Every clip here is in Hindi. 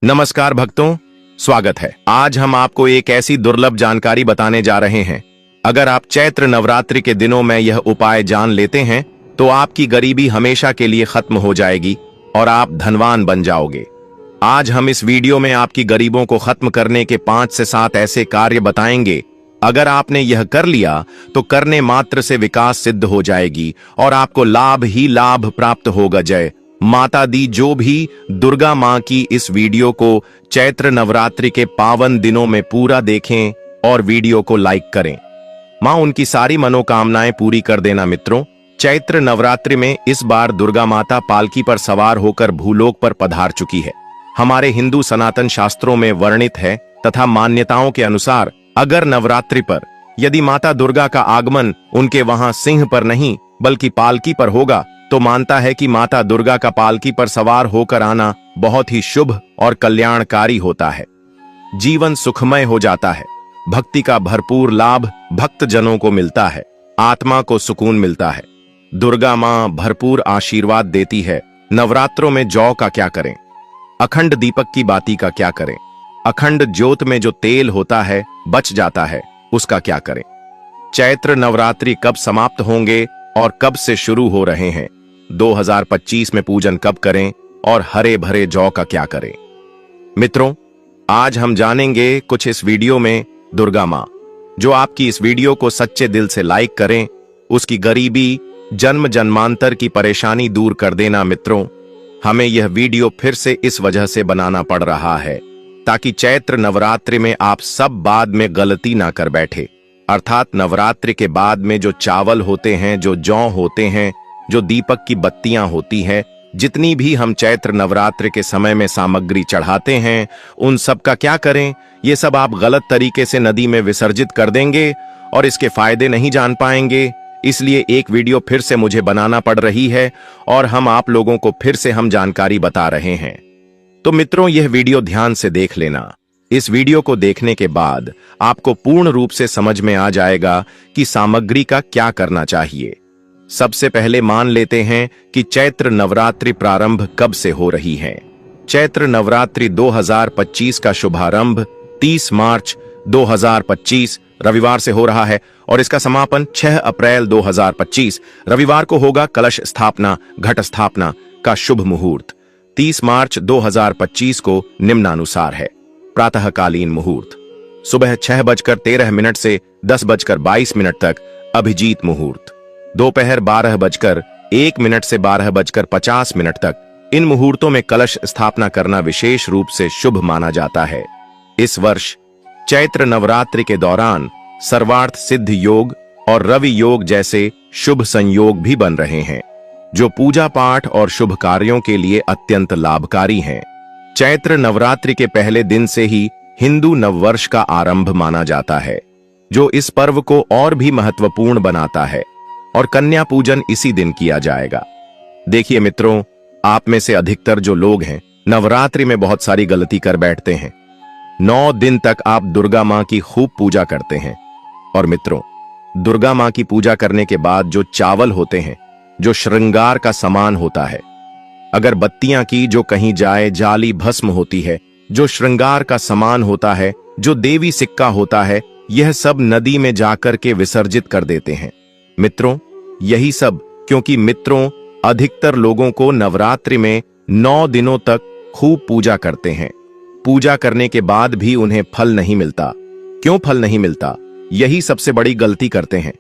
नमस्कार भक्तों, स्वागत है। आज हम आपको एक ऐसी दुर्लभ जानकारी बताने जा रहे हैं। अगर आप चैत्र नवरात्रि के दिनों में यह उपाय जान लेते हैं तो आपकी गरीबी हमेशा के लिए खत्म हो जाएगी और आप धनवान बन जाओगे। आज हम इस वीडियो में आपकी गरीबों को खत्म करने के 5 से 7 ऐसे कार्य बताएंगे। अगर आपने यह कर लिया तो करने मात्र से विकास सिद्ध हो जाएगी और आपको लाभ ही लाभ प्राप्त होगा। जय माता दी। जो भी दुर्गा मां की इस वीडियो को चैत्र नवरात्रि के पावन दिनों में पूरा देखें और वीडियो को लाइक करें, मां उनकी सारी मनोकामनाएं पूरी कर देना। मित्रों, चैत्र नवरात्रि में इस बार दुर्गा माता पालकी पर सवार होकर भूलोक पर पधार चुकी है। हमारे हिंदू सनातन शास्त्रों में वर्णित है तथा मान्यताओं के अनुसार अगर नवरात्रि पर यदि माता दुर्गा का आगमन उनके वहां सिंह पर नहीं बल्कि पालकी पर होगा तो मानता है कि माता दुर्गा का पालकी पर सवार होकर आना बहुत ही शुभ और कल्याणकारी होता है। जीवन सुखमय हो जाता है, भक्ति का भरपूर लाभ भक्त जनों को मिलता है, आत्मा को सुकून मिलता है। दुर्गा मां भरपूर आशीर्वाद देती है। नवरात्रों में जौ का क्या करें, अखंड दीपक की बाती का क्या करें, अखंड ज्योत में जो तेल होता है बच जाता है उसका क्या करें। चैत्र नवरात्रि कब समाप्त होंगे और कब से शुरू हो रहे हैं, 2025 में पूजन कब करें और हरे भरे जौ का क्या करें। मित्रों, आज हम जानेंगे कुछ इस वीडियो में। दुर्गा मां जो आपकी इस वीडियो को सच्चे दिल से लाइक करें, उसकी गरीबी जन्म जन्मांतर की परेशानी दूर कर देना। मित्रों, हमें यह वीडियो फिर से इस वजह से बनाना पड़ रहा है ताकि चैत्र नवरात्रि में आप सब बाद में गलती ना कर बैठे। अर्थात नवरात्रि के बाद में जो चावल होते हैं, जो जौ होते हैं, जो दीपक की बत्तियां होती हैं, जितनी भी हम चैत्र नवरात्रि के समय में सामग्री चढ़ाते हैं, उन सब का क्या करें। ये सब आप गलत तरीके से नदी में विसर्जित कर देंगे और इसके फायदे नहीं जान पाएंगे। इसलिए एक वीडियो फिर से मुझे बनाना पड़ रही है और हम आप लोगों को फिर से हम जानकारी बता रहे हैं। तो मित्रों, यह वीडियो ध्यान से देख लेना। इस वीडियो को देखने के बाद आपको पूर्ण रूप से समझ में आ जाएगा कि सामग्री का क्या करना चाहिए। सबसे पहले मान लेते हैं कि चैत्र नवरात्रि प्रारंभ कब से हो रही है। चैत्र नवरात्रि 2025 का शुभारंभ 30 मार्च 2025 रविवार से हो रहा है और इसका समापन 6 अप्रैल 2025 रविवार को होगा। कलश स्थापना, घट स्थापना का शुभ मुहूर्त 30 मार्च 2025 को निम्नानुसार है। प्रातःकालीन मुहूर्त सुबह 6:13 से 10:22 तक अभिजीत मुहूर्त, दोपहर 12:01 से 12:50 तक। इन मुहूर्तों में कलश स्थापना करना विशेष रूप से शुभ माना जाता है। इस वर्ष चैत्र नवरात्रि के दौरान सर्वार्थ सिद्ध योग और रवि योग जैसे शुभ संयोग भी बन रहे हैं जो पूजा पाठ और शुभ कार्यों के लिए अत्यंत लाभकारी हैं। चैत्र नवरात्रि के पहले दिन से ही हिंदू नववर्ष का आरंभ माना जाता है जो इस पर्व को और भी महत्वपूर्ण बनाता है और कन्या पूजन इसी दिन किया जाएगा। देखिए मित्रों, आप में से अधिकतर जो लोग हैं नवरात्रि में बहुत सारी गलती कर बैठते हैं। 9 दिन तक आप दुर्गा मां की खूब पूजा करते हैं और मित्रों, दुर्गा मां की पूजा करने के बाद जो चावल होते हैं, जो श्रृंगार का सामान होता है, अगर बत्तियां की जो कहीं जाए जाली भस्म होती है, जो श्रृंगार का सामान होता है, जो देवी सिक्का होता है, यह सब नदी में जाकर के विसर्जित कर देते हैं। मित्रों, यही सब क्योंकि मित्रों अधिकतर लोगों को नवरात्रि में 9 दिनों तक खूब पूजा करते हैं। पूजा करने के बाद भी उन्हें फल नहीं मिलता। क्यों फल नहीं मिलता? यही सबसे बड़ी गलती करते हैं।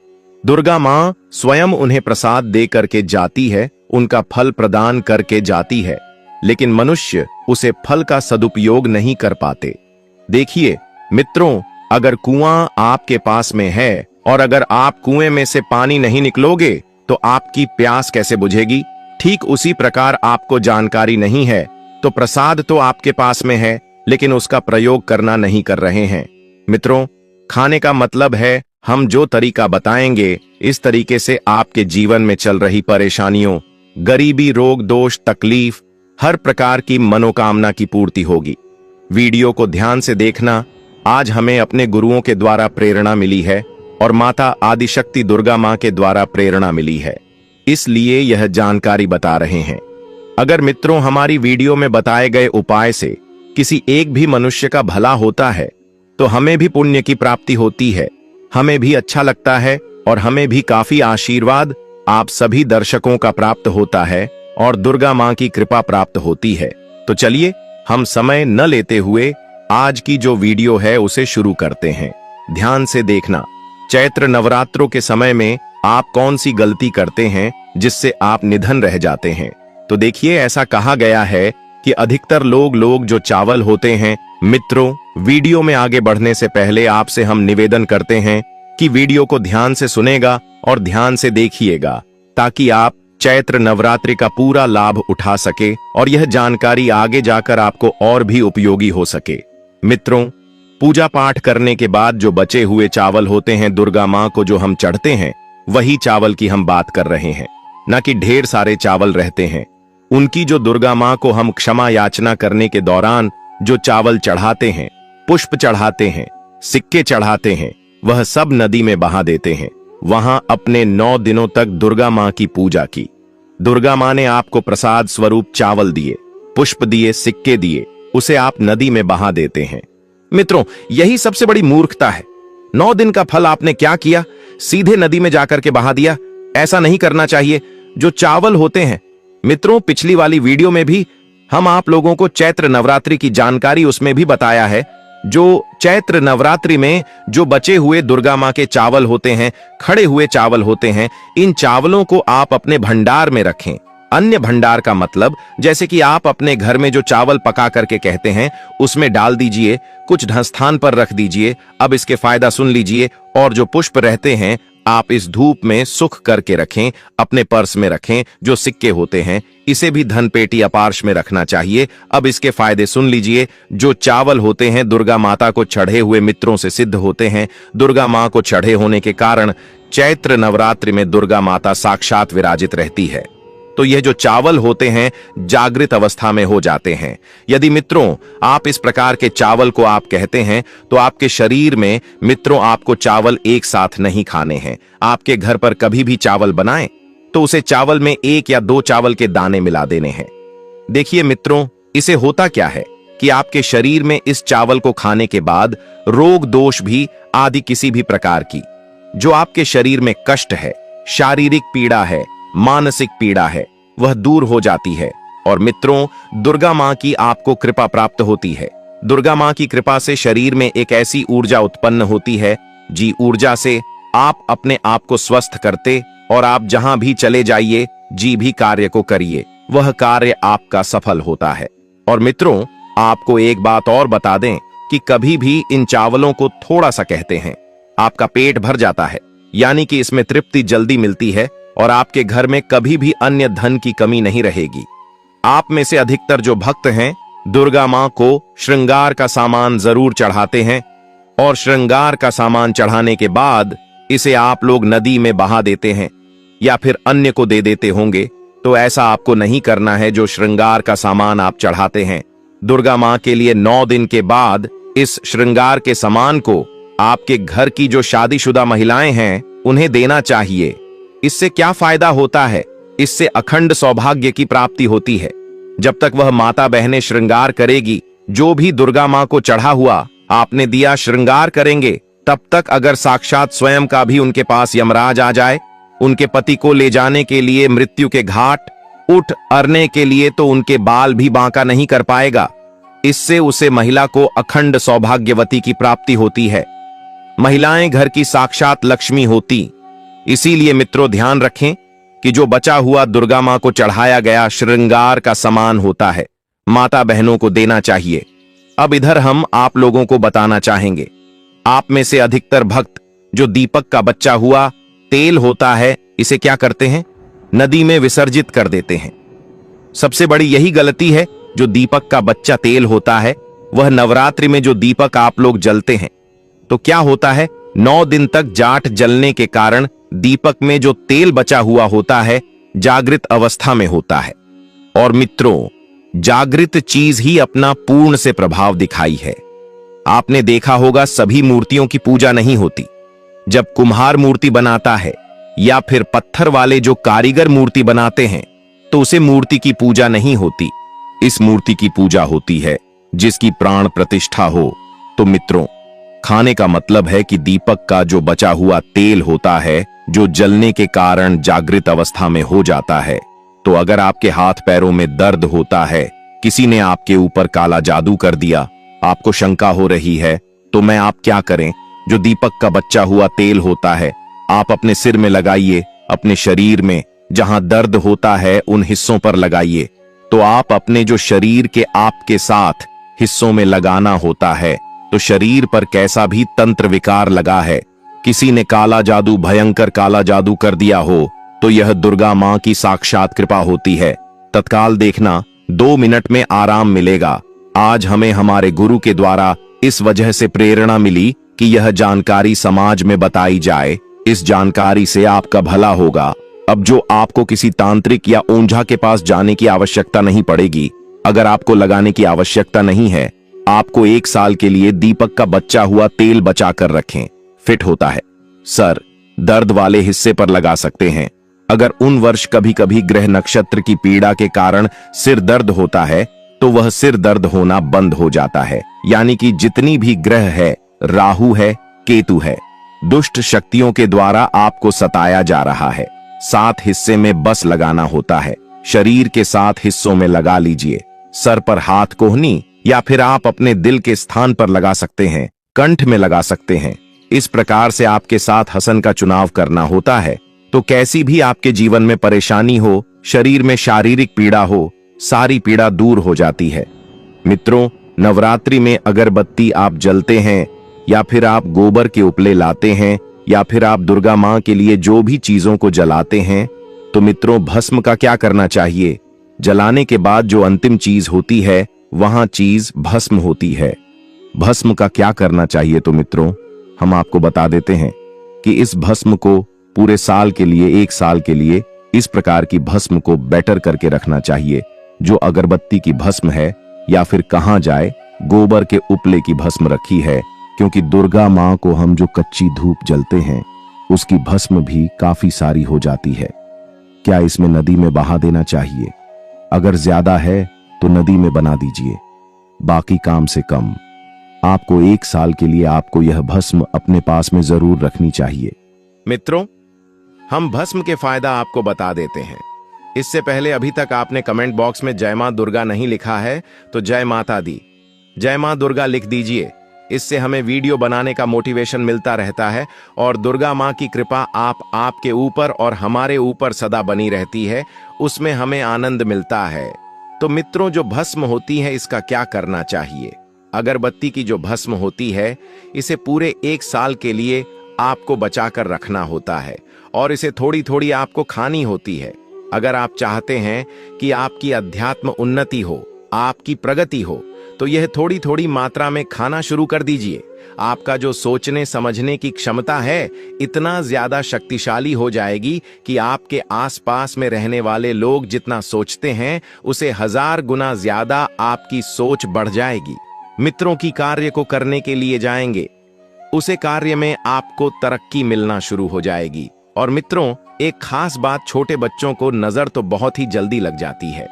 दुर्गा मां स्वयं उन्हें प्रसाद दे करके जाती है, उनका फल प्रदान करके जाती है, लेकिन मनुष्य उसे फल का सदुपयोग नहीं कर पाते। देखिए मित्रों, अगर कुआं आपके पास में है और अगर आप कुएं में से पानी नहीं निकलोगे तो आपकी प्यास कैसे बुझेगी। ठीक उसी प्रकार आपको जानकारी नहीं है तो प्रसाद तो आपके पास में है लेकिन उसका प्रयोग करना नहीं कर रहे हैं। मित्रों, खाने का मतलब है हम जो तरीका बताएंगे इस तरीके से आपके जीवन में चल रही परेशानियों, गरीबी, रोग दोष, तकलीफ, हर प्रकार की मनोकामना की पूर्ति होगी। वीडियो को ध्यान से देखना। आज हमें अपने गुरुओं के द्वारा प्रेरणा मिली है और माता आदिशक्ति दुर्गा मां के द्वारा प्रेरणा मिली है, इसलिए यह जानकारी बता रहे हैं। अगर मित्रों हमारी वीडियो में बताए गए उपाय से किसी एक भी मनुष्य का भला होता है तो हमें भी पुण्य की प्राप्ति होती है, हमें भी अच्छा लगता है और हमें भी काफी आशीर्वाद आप सभी दर्शकों का प्राप्त होता है और दुर्गा मां की कृपा प्राप्त होती है। तो चलिए हम समय न लेते हुए आज की जो वीडियो है उसे शुरू करते हैं। ध्यान से देखना, चैत्र नवरात्रों के समय में आप कौन सी गलती करते हैं जिससे आप निधन रह जाते हैं। तो देखिए, ऐसा कहा गया है कि अधिकतर लोग जो चावल होते हैं। मित्रों, वीडियो में आगे बढ़ने से पहले आपसे हम निवेदन करते हैं कि वीडियो को ध्यान से सुनेगा और ध्यान से देखिएगा ताकि आप चैत्र नवरात्रि का पूरा लाभ उठा सके और यह जानकारी आगे जाकर आपको और भी उपयोगी हो सके। मित्रों, पूजा पाठ करने के बाद जो बचे हुए चावल होते हैं दुर्गा मां को जो हम चढ़ते हैं, वही चावल की हम बात कर रहे हैं, न कि ढेर सारे चावल रहते हैं। उनकी जो दुर्गा मां को हम क्षमा याचना करने के दौरान जो चावल चढ़ाते हैं, पुष्प चढ़ाते हैं, सिक्के चढ़ाते हैं, वह सब नदी में बहा देते हैं। वहां अपने 9 दिनों तक दुर्गा मां की पूजा की। दुर्गा मां ने आपको प्रसाद स्वरूप चावल दिए, पुष्प दिए, सिक्के दिए, उसे आप नदी में बहा देते हैं। मित्रों, यही सबसे बड़ी मूर्खता है। 9 दिन का फल आपने क्या किया, सीधे नदी में जाकर के बहा दिया। ऐसा नहीं करना चाहिए। जो चावल होते हैं, मित्रों, पिछली वाली वीडियो में भी हम आप लोगों को चैत्र नवरात्रि की जानकारी उसमें भी बताया है। जो चैत्र नवरात्रि में जो बचे हुए दुर्गा मां के चावल होते हैं, खड़े हुए चावल होते हैं, इन चावलों को आप अपने भंडार में रखें। अन्य भंडार का मतलब जैसे कि आप अपने घर में जो चावल पका करके कहते हैं उसमें डाल दीजिए, कुछ ढंस्थान पर रख दीजिए। अब इसके फायदा सुन लीजिए। और जो पुष्प रहते हैं आप इस धूप में सुख करके रखें, अपने पर्स में रखें। जो सिक्के होते हैं इसे भी धन पेटी अपार्श में रखना चाहिए। अब इसके फायदे सुन लीजिए। जो चावल होते हैं दुर्गा माता को चढ़े हुए मित्रों से सिद्ध होते हैं। दुर्गा मां को चढ़े होने के कारण चैत्र नवरात्रि में दुर्गा माता साक्षात विराजित रहती है। तो यह जो चावल होते हैं जागृत अवस्था में हो जाते हैं। यदि मित्रों आप इस प्रकार के चावल को आप कहते हैं तो आपके शरीर में मित्रों आपको चावल एक साथ नहीं खाने हैं। आपके घर पर कभी भी चावल बनाएं तो उसे चावल में 1 या 2 चावल के दाने मिला देने हैं। देखिए मित्रों, इसे होता क्या है कि आपके शरीर में इस चावल को खाने के बाद रोग दोष भी आदि किसी भी प्रकार की जो आपके शरीर में कष्ट है, शारीरिक पीड़ा है, मानसिक पीड़ा है, वह दूर हो जाती है। और मित्रों, दुर्गा मां की आपको कृपा प्राप्त होती है। दुर्गा मां की कृपा से शरीर में एक ऐसी ऊर्जा उत्पन्न होती है, जी ऊर्जा से आप अपने आप को स्वस्थ करते और आप जहां भी चले जाइए, जी भी कार्य को करिए, वह कार्य आपका सफल होता है। और मित्रों, आपको एक बात और बता दें कि कभी भी इन चावलों को थोड़ा सा कहते हैं, आपका पेट भर जाता है, यानी कि इसमें तृप्ति जल्दी मिलती है और आपके घर में कभी भी अन्य धन की कमी नहीं रहेगी। आप में से अधिकतर जो भक्त हैं दुर्गा मां को श्रृंगार का सामान जरूर चढ़ाते हैं और श्रृंगार का सामान चढ़ाने के बाद इसे आप लोग नदी में बहा देते हैं या फिर अन्य को दे देते होंगे। तो ऐसा आपको नहीं करना है। जो श्रृंगार का सामान आप चढ़ाते हैं दुर्गा मां के लिए 9 दिन के बाद इस श्रृंगार के सामान को आपके घर की जो शादीशुदा महिलाएं हैं उन्हें देना चाहिए। इससे क्या फायदा होता है? इससे अखंड सौभाग्य की प्राप्ति होती है। जब तक वह माता बहनें श्रृंगार करेगी, जो भी दुर्गा मां को चढ़ा हुआ आपने दिया श्रृंगार करेंगे, तब तक अगर साक्षात स्वयं का भी उनके पास यमराज आ जाए उनके पति को ले जाने के लिए मृत्यु के घाट उठ अरने के लिए, तो उनके बाल भी बांका नहीं कर पाएगा। इससे उसे महिला को अखंड सौभाग्यवती की प्राप्ति होती है। महिलाएं घर की साक्षात लक्ष्मी होती। इसीलिए मित्रों ध्यान रखें कि जो बचा हुआ दुर्गा मां को चढ़ाया गया श्रृंगार का सामान होता है माता बहनों को देना चाहिए। अब इधर हम आप लोगों को बताना चाहेंगे, आप में से अधिकतर भक्त जो दीपक का बच्चा हुआ तेल होता है, इसे क्या करते हैं? नदी में विसर्जित कर देते हैं। सबसे बड़ी यही गलती है। जो दीपक का बच्चा तेल होता है, वह नवरात्रि में जो दीपक आप लोग जलते हैं, तो क्या होता है, 9 दिन तक जाट जलने के कारण दीपक में जो तेल बचा हुआ होता है जागृत अवस्था में होता है। और मित्रों, जागृत चीज ही अपना पूर्ण से प्रभाव दिखाई है। आपने देखा होगा सभी मूर्तियों की पूजा नहीं होती। जब कुम्हार मूर्ति बनाता है या फिर पत्थर वाले जो कारीगर मूर्ति बनाते हैं, तो उसे मूर्ति की पूजा नहीं होती। इस मूर्ति की पूजा होती है जिसकी प्राण प्रतिष्ठा हो। तो मित्रों, खाने का मतलब है कि दीपक का जो बचा हुआ तेल होता है, जो जलने के कारण जागृत अवस्था में हो जाता है। तो अगर आपके हाथ पैरों में दर्द होता है, किसी ने आपके ऊपर काला जादू कर दिया, आपको शंका हो रही है, तो मैं आप क्या करें? जो दीपक का बचा हुआ तेल होता है, आप अपने सिर में लगाइए, अपने शरीर में जहां दर्द होता है उन हिस्सों पर लगाइए। तो आप अपने जो शरीर के आपके साथ हिस्सों में लगाना होता है, तो शरीर पर कैसा भी तंत्र विकार लगा है, किसी ने काला जादू, भयंकर काला जादू कर दिया हो, तो यह दुर्गा मां की साक्षात कृपा होती है। तत्काल देखना, 2 मिनट में आराम मिलेगा। आज हमें हमारे गुरु के द्वारा इस वजह से प्रेरणा मिली कि यह जानकारी समाज में बताई जाए। इस जानकारी से आपका भला होगा। अब जो आपको किसी तांत्रिक या ओंझा के पास जाने की आवश्यकता नहीं पड़ेगी। अगर आपको लगाने की आवश्यकता नहीं है, आपको 1 साल के लिए दीपक का बचा हुआ तेल बचा कर रखें। फिट होता है, सर, दर्द वाले हिस्से पर लगा सकते हैं। अगर उन वर्ष कभी कभी ग्रह नक्षत्र की पीड़ा के कारण सिर दर्द होता है, तो वह सिर दर्द होना बंद हो जाता है। यानी कि जितनी भी ग्रह है, राहु है, केतु है, दुष्ट शक्तियों के द्वारा आपको सताया जा रहा है। 7 हिस्से में बस लगाना होता है। शरीर के 7 हिस्सों में लगा लीजिए। सर पर हाथ कोहनी, या फिर आप अपने दिल के स्थान पर लगा सकते हैं, कंठ में लगा सकते हैं। इस प्रकार से आपके साथ हसन का चुनाव करना होता है। तो कैसी भी आपके जीवन में परेशानी हो, शरीर में शारीरिक पीड़ा हो, सारी पीड़ा दूर हो जाती है। मित्रों, नवरात्रि में अगरबत्ती आप जलते हैं, या फिर आप गोबर के उपले लाते हैं, या फिर आप दुर्गा मां के लिए जो भी चीजों को जलाते हैं, तो मित्रों, भस्म का क्या करना चाहिए? जलाने के बाद जो अंतिम चीज होती है, वहां चीज भस्म होती है। भस्म का क्या करना चाहिए? तो मित्रों, हम आपको बता देते हैं कि इस भस्म को पूरे साल के लिए, 1 साल के लिए इस प्रकार की भस्म को बेटर करके रखना चाहिए। जो अगरबत्ती की भस्म है, या फिर कहां जाए, गोबर के उपले की भस्म रखी है, क्योंकि दुर्गा मां को हम जो कच्ची धूप जलते हैं, उसकी भस्म भी काफी सारी हो जाती है। क्या इसमें नदी में बहा देना चाहिए? अगर ज्यादा है तो नदी में बना दीजिए, बाकी काम से कम। आपको 1 साल के लिए आपको यह भस्म अपने पास में जरूर रखनी चाहिए। मित्रों, हम भस्म के फायदा आपको बता देते हैं। इससे पहले अभी तक आपने कमेंट बॉक्स में जय मां दुर्गा नहीं लिखा है, तो जय माता दी, जय मां दुर्गा लिख दीजिए। इससे हमें वीडियो बनाने का मोटिवेशन मिलता रहता है, और दुर्गा मां की कृपा आपके ऊपर और हमारे ऊपर सदा बनी रहती है। उसमें हमें आनंद मिलता है। तो मित्रों, जो भस्म होती है, इसका क्या करना चाहिए? अगरबत्ती की जो भस्म होती है, इसे पूरे 1 साल के लिए आपको बचाकर रखना होता है, और इसे थोड़ी थोड़ी आपको खानी होती है। अगर आप चाहते हैं कि आपकी अध्यात्म उन्नति हो, आपकी प्रगति हो, तो यह थोड़ी थोड़ी मात्रा में खाना शुरू कर दीजिए। आपका जो सोचने समझने की क्षमता है, इतना ज्यादा शक्तिशाली हो जाएगी कि आपके आसपास में रहने वाले लोग जितना सोचते हैं, उसे 1000 गुना ज्यादा आपकी सोच बढ़ जाएगी। मित्रों, की कार्य को करने के लिए जाएंगे, उसे कार्य में आपको तरक्की मिलना शुरू हो जाएगी। और मित्रों, एक खास बात, छोटे बच्चों को नजर तो बहुत ही जल्दी लग जाती है।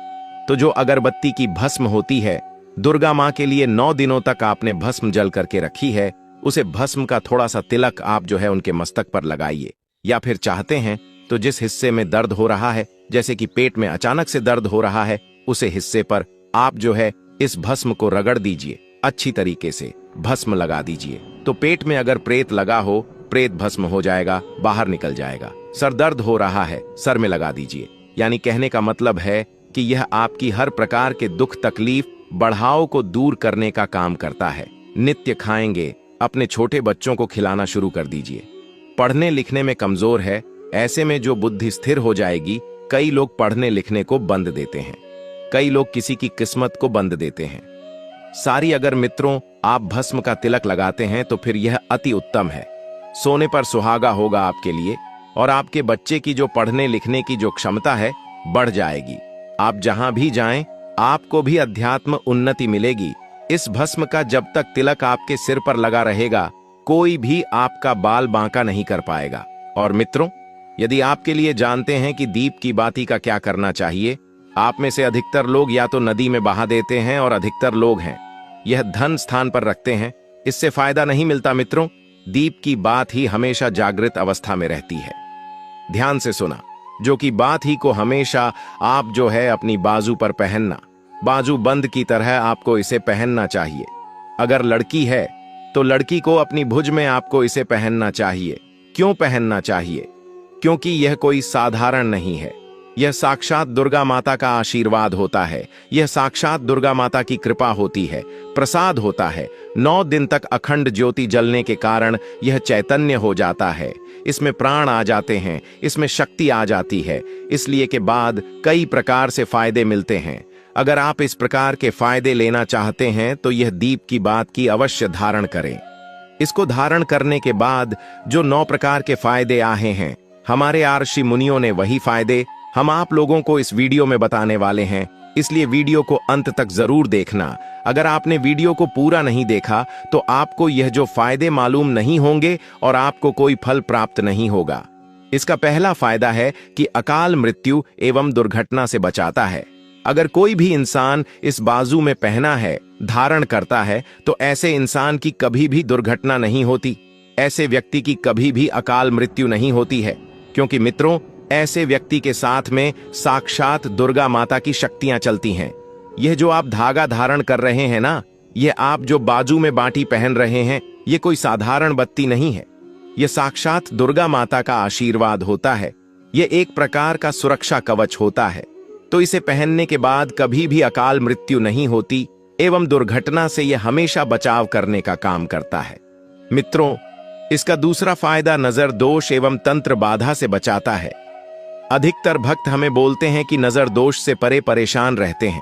तो जो अगरबत्ती की भस्म होती है, दुर्गा मां के लिए 9 दिनों तक आपने भस्म जल करके रखी है, उसे भस्म का थोड़ा सा तिलक आप जो है उनके मस्तक पर लगाइए। या फिर चाहते हैं तो जिस हिस्से में दर्द हो रहा है, जैसे कि पेट में अचानक से दर्द हो रहा है, उसे हिस्से पर आप जो है इस भस्म को रगड़ दीजिए। अच्छी तरीके से भस्म लगा दीजिए। तो पेट में अगर प्रेत लगा हो, प्रेत भस्म हो जाएगा, बाहर निकल जाएगा। सर दर्द हो रहा है, सर में लगा दीजिए। यानी कहने का मतलब है कि यह आपकी हर प्रकार के दुख, तकलीफ, बढ़ाव को दूर करने का काम करता है। नित्य खाएंगे, अपने छोटे बच्चों को खिलाना शुरू कर दीजिए। पढ़ने लिखने में कमजोर है, ऐसे में जो बुद्धि स्थिर हो जाएगी, कई लोग पढ़ने लिखने को बंद देते हैं, कई लोग किसी की किस्मत को बंद देते हैं। सारी अगर मित्रों आप भस्म का तिलक लगाते हैं, तो फिर यह अति उत्तम है। सोने पर सुहागा होगा आपके लिए, और आपके बच्चे की जो पढ़ने लिखने की जो क्षमता है, बढ़ जाएगी। आप जहां भी जाएं, आपको भी अध्यात्म उन्नति मिलेगी। इस भस्म का जब तक तिलक आपके सिर पर लगा रहेगा, कोई भी आपका बाल बांका नहीं कर पाएगा। और मित्रों, यदि आपके लिए जानते हैं कि दीप की बाती का क्या करना चाहिए, आप में से अधिकतर लोग या तो नदी में बहा देते हैं, और अधिकतर लोग हैं यह धन स्थान पर रखते हैं, इससे फायदा नहीं मिलता मित्रों। दीप की बात ही हमेशा जागृत अवस्था में रहती है। ध्यान से सुना, जो कि बात ही को हमेशा आप जो है अपनी बाजू पर पहनना, बाजू बंद की तरह आपको इसे पहनना चाहिए। अगर लड़की है तो लड़की को अपनी भुज में आपको इसे पहनना चाहिए। क्यों पहनना चाहिए? क्योंकि यह कोई साधारण नहीं है, यह साक्षात दुर्गा माता का आशीर्वाद होता है। यह साक्षात दुर्गा माता की कृपा होती है, प्रसाद होता है। 9 दिन तक अखंड ज्योति जलने के कारण यह चैतन्य हो जाता है, इसमें प्राण आ जाते हैं, इसमें शक्ति आ जाती है। इसलिए के बाद कई प्रकार से फायदे मिलते हैं। अगर आप इस प्रकार के फायदे लेना चाहते हैं तो यह दीप की बात की अवश्य धारण करें। इसको धारण करने के बाद जो 9 प्रकार के फायदे आए हैं, हमारे ऋषि मुनियों ने वही फायदे हम आप लोगों को इस वीडियो में बताने वाले हैं। इसलिए वीडियो को अंत तक जरूर देखना। अगर आपने वीडियो को पूरा नहीं देखा तो आपको यह जो फायदे मालूम नहीं होंगे और आपको कोई फल प्राप्त नहीं होगा। इसका पहला फायदा है कि अकाल मृत्यु एवं दुर्घटना से बचाता है। अगर कोई भी इंसान इस बाजू में पहना है, धारण करता है, तो ऐसे इंसान की कभी भी दुर्घटना नहीं होती, ऐसे व्यक्ति की कभी भी अकाल मृत्यु नहीं होती है। क्योंकि मित्रों, ऐसे व्यक्ति के साथ में साक्षात दुर्गा माता की शक्तियां चलती हैं। यह जो आप धागा धारण कर रहे हैं ना, यह आप जो बाजू में बाटी पहन रहे हैं, यह कोई साधारण बत्ती नहीं है। यह साक्षात दुर्गा माता का आशीर्वाद होता है। यह एक प्रकार का सुरक्षा कवच होता है। तो इसे पहनने के बाद कभी भी अकाल मृत्यु नहीं होती एवं दुर्घटना से यह हमेशा बचाव करने का काम करता है। मित्रों, इसका दूसरा फायदा नजर दोष एवं तंत्र बाधा से बचाता है। अधिकतर भक्त हमें बोलते हैं कि नजर दोष से परेशान रहते हैं।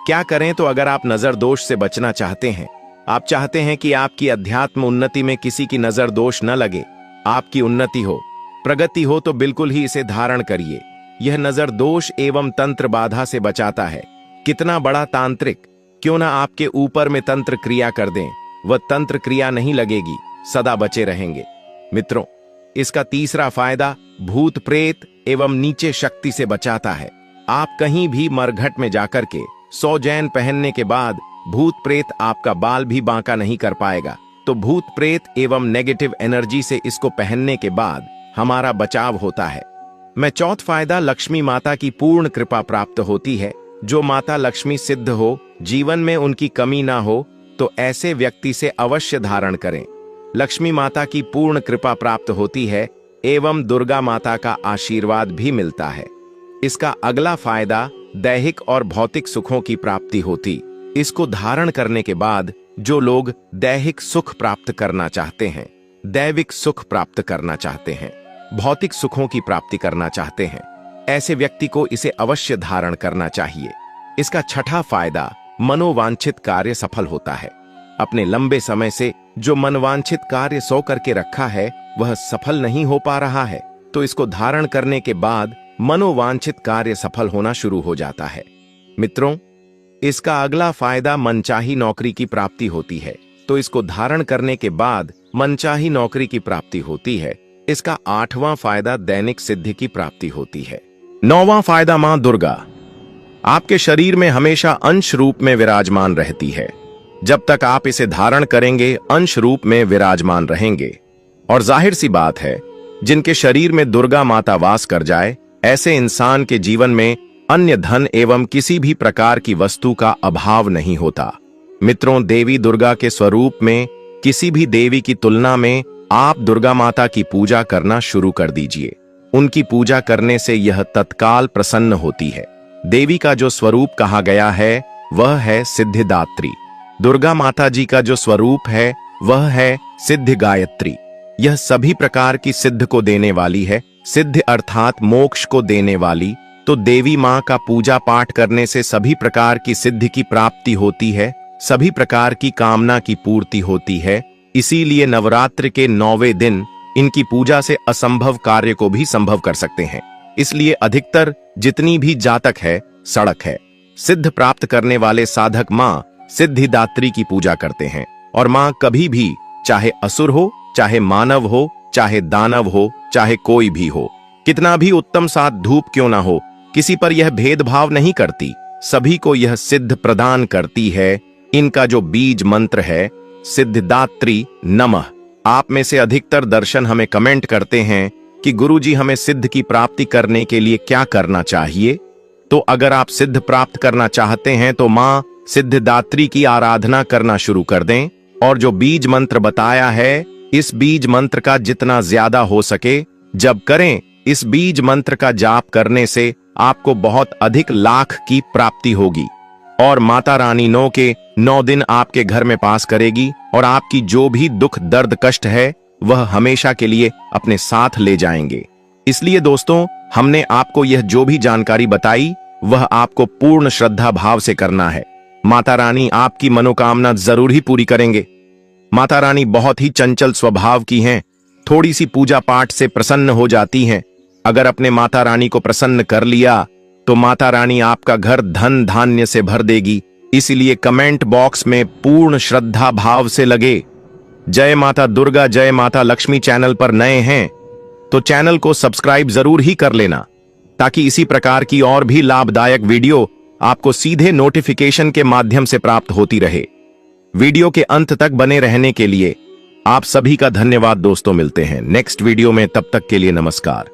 क्या करें? तो अगर आप नजर दोष से बचना चाहते हैं, आप चाहते हैं कि आपकी अध्यात्म उन्नति में किसी की नजर दोष न लगे, आपकी उन्नति हो, प्रगति हो, तो बिल्कुल ही इसे धारण करिए। यह नजर दोष एवं तंत्र बाधा से बचाता है। कितना बड़ा तांत्रिक क्यों ना आपके ऊपर में तंत्र क्रिया कर दें, वह तंत्र क्रिया नहीं लगेगी, सदा बचे रहेंगे। मित्रों, इसका तीसरा फायदा भूत प्रेत एवं नीचे शक्ति से बचाता है। आप कहीं भी मरघट में जाकर के 100 जैन पहनने के बाद भूत प्रेत आपका बाल भी बांका नहीं कर पाएगा। तो भूत प्रेत एवं नेगेटिव एनर्जी से इसको पहनने के बाद हमारा बचाव होता है। मैं चौथा फायदा लक्ष्मी माता की पूर्ण कृपा प्राप्त होती है। जो माता लक्ष्मी सिद्ध हो, जीवन में उनकी कमी ना हो, तो ऐसे व्यक्ति से अवश्य धारण करें। लक्ष्मी माता की पूर्ण कृपा प्राप्त होती है एवं दुर्गा माता का आशीर्वाद भी मिलता है। इसका अगला फायदा दैहिक और भौतिक सुखों की प्राप्ति होती। इसको धारण करने के बाद जो लोग दैहिक सुख प्राप्त करना चाहते हैं, दैविक सुख प्राप्त करना चाहते हैं, भौतिक सुखों की प्राप्ति करना चाहते हैं, ऐसे व्यक्ति को इसे अवश्य धारण करना चाहिए। इसका छठा फायदा मनोवांछित कार्य सफल होता है। अपने लंबे समय से जो मनवांछित कार्य सो करके रखा है, वह सफल नहीं हो पा रहा है, तो इसको धारण करने के बाद मनोवांछित कार्य सफल होना शुरू हो जाता है। मित्रों, इसका अगला फायदा मनचाही नौकरी की प्राप्ति होती है। तो इसको धारण करने के बाद मनचाही नौकरी की प्राप्ति होती है। इसका 8वां फायदा दैनिक सिद्धि की प्राप्ति होती है। 9वां फायदा मां दुर्गा आपके शरीर में हमेशा अंश रूप में विराजमान रहती है। जब तक आप इसे धारण करेंगे, अंश रूप में विराजमान रहेंगे। और जाहिर सी बात है, जिनके शरीर में दुर्गा माता वास कर जाए, ऐसे इंसान के जीवन में अन्य धन एवं किसी भी प्रकार की वस्तु का अभाव नहीं होता। मित्रों, देवी दुर्गा के स्वरूप में किसी भी देवी की तुलना में आप दुर्गा माता की पूजा करना शुरू कर दीजिए। उनकी पूजा करने से यह तत्काल प्रसन्न होती है। देवी का जो स्वरूप कहा गया है वह है सिद्धिदात्री। दुर्गा माता जी का जो स्वरूप है वह है सिद्धि गायत्री। यह सभी प्रकार की सिद्ध को देने वाली है। सिद्ध अर्थात मोक्ष को देने वाली। तो देवी माँ का पूजा पाठ करने से सभी प्रकार की सिद्धि की प्राप्ति होती है, सभी प्रकार की कामना की पूर्ति होती है। इसीलिए नवरात्र के 9वें दिन इनकी पूजा से असंभव कार्य को भी संभव कर सकते हैं। इसलिए अधिकतर जितनी भी जातक है, सड़क है, सिद्ध प्राप्त करने वाले साधक माँ सिद्धिदात्री की पूजा करते हैं। और माँ कभी भी, चाहे असुर हो, चाहे मानव हो, चाहे दानव हो, चाहे कोई भी हो, कितना भी उत्तम साध धूप क्यों ना हो, किसी पर यह भेदभाव नहीं करती। सभी को यह सिद्ध प्रदान करती है इनका जो बीज मंत्र है सिद्धिदात्री नमः। आप में से अधिकतर दर्शन हमें कमेंट करते हैं कि गुरुजी हमें सिद्ध की प्राप्ति करने के लिए क्या करना चाहिए। तो अगर आप सिद्ध प्राप्त करना चाहते हैं तो मां सिद्धिदात्री की आराधना करना शुरू कर दें और जो बीज मंत्र बताया है इस बीज मंत्र का जितना ज्यादा हो सके जब करें। इस बीज मंत्र का जाप करने से आपको बहुत अधिक लाख की प्राप्ति होगी और माता रानी 9 दिन आपके घर में पास करेगी और आपकी जो भी दुख दर्द कष्ट है वह हमेशा के लिए अपने साथ ले जाएंगे। इसलिए दोस्तों हमने आपको यह जो भी जानकारी बताई वह आपको पूर्ण श्रद्धा भाव से करना है। माता रानी आपकी मनोकामना जरूर ही पूरी करेंगे। माता रानी बहुत ही चंचल स्वभाव की हैं, थोड़ी सी पूजा पाठ से प्रसन्न हो जाती हैं। अगर अपने माता रानी को प्रसन्न कर लिया तो माता रानी आपका घर धन धान्य से भर देगी। इसीलिए कमेंट बॉक्स में पूर्ण श्रद्धा भाव से लगे जय माता दुर्गा जय माता लक्ष्मी। चैनल पर नए हैं तो चैनल को सब्सक्राइब जरूर ही कर लेना ताकि इसी प्रकार की और भी लाभदायक वीडियो आपको सीधे नोटिफिकेशन के माध्यम से प्राप्त होती रहे। वीडियो के अंत तक बने रहने के लिए आप सभी का धन्यवाद दोस्तों। मिलते हैं नेक्स्ट वीडियो में, तब तक के लिए नमस्कार।